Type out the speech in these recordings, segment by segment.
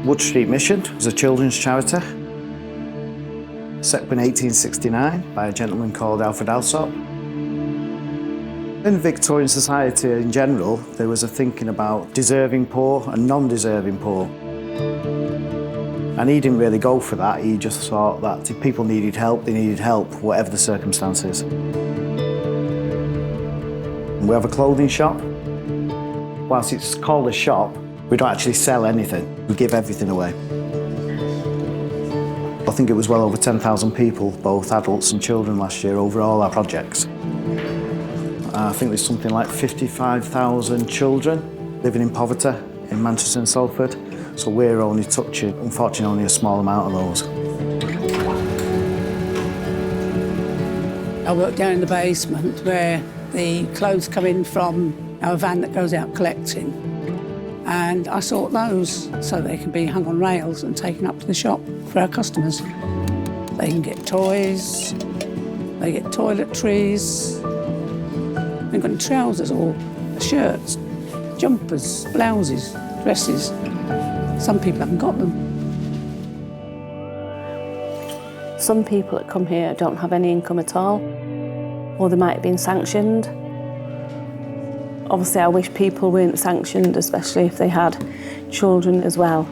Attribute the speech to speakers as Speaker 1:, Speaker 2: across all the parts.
Speaker 1: Wood Street Mission was a children's charity, set up in 1869 by a gentleman called Alfred Alsop. In Victorian society in general, there was a thinking about deserving poor and non-deserving poor. And he didn't really go for that. He just thought that if people needed help, they needed help, whatever the circumstances. We have a clothing shop. Whilst it's called a shop, we don't actually sell anything. We give everything away. I think it was well over 10,000 people, both adults and children last year, over all our projects. I think there's something like 55,000 children living in poverty in Manchester and Salford. So we're only touching, unfortunately, only a small amount of those.
Speaker 2: I work down in the basement where the clothes come in from our van that goes out collecting. And I sort those so they can be hung on rails and taken up to the shop for our customers. They can get toys, they get toiletries, they've got trousers or shirts, jumpers, blouses, dresses. Some people haven't got them.
Speaker 3: Some people that come here don't have any income at all, or they might have been sanctioned. Obviously, I wish people weren't sanctioned, especially if they had children as well.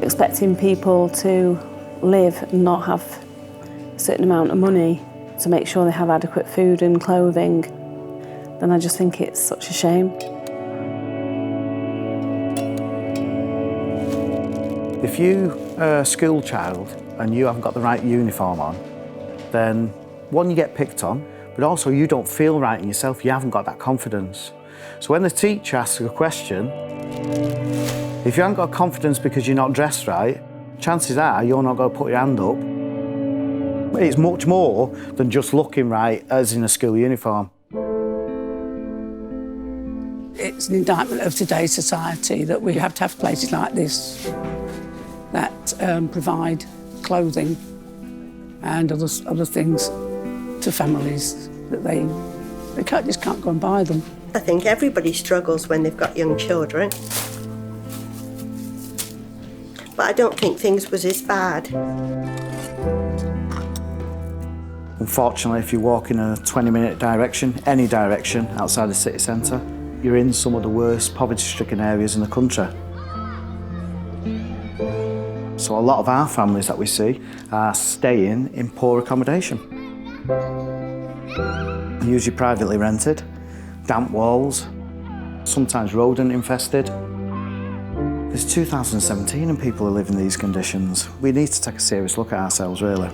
Speaker 3: Expecting people to live and not have a certain amount of money to make sure they have adequate food and clothing, then I just think it's such a shame.
Speaker 1: If you are a school child and you haven't got the right uniform on, then one, you get picked on, but also you don't feel right in yourself, you haven't got that confidence. So when the teacher asks a question, if you haven't got confidence because you're not dressed right, chances are you're not going to put your hand up. It's much more than just looking right as in a school uniform.
Speaker 2: It's an indictment of today's society that we have to have places like this that provide clothing and other things to families that they just can't go and buy them.
Speaker 4: I think everybody struggles when they've got young children. But I don't think things was as bad.
Speaker 1: Unfortunately, if you walk in a 20-minute direction, any direction outside the city centre, you're in some of the worst poverty-stricken areas in the country. So a lot of our families that we see are staying in poor accommodation. Usually privately rented, damp walls, sometimes rodent infested. It's 2017 and people are living in these conditions. We need to take a serious look at ourselves, really.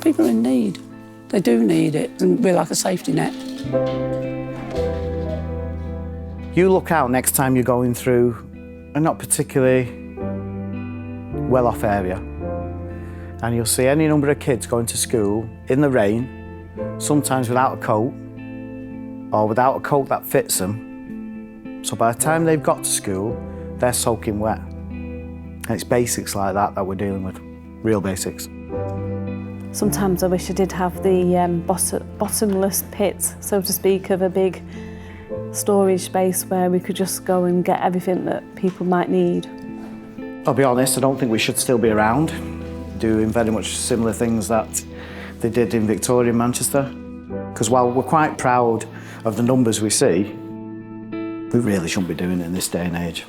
Speaker 2: People are in need. They do need it, and we're like a safety net.
Speaker 1: You look out next time you're going through a not particularly well-off area, and you'll see any number of kids going to school in the rain, sometimes without a coat, or without a coat that fits them. So by the time they've got to school, they're soaking wet. And it's basics like that that we're dealing with, real basics.
Speaker 3: Sometimes I wish I did have the bottomless pit, so to speak, of a big storage space where we could just go and get everything that people might need.
Speaker 1: I'll be honest, I don't think we should still be around, doing very much similar things that they did in Victoria and Manchester. Because while we're quite proud of the numbers we see, we really shouldn't be doing it in this day and age.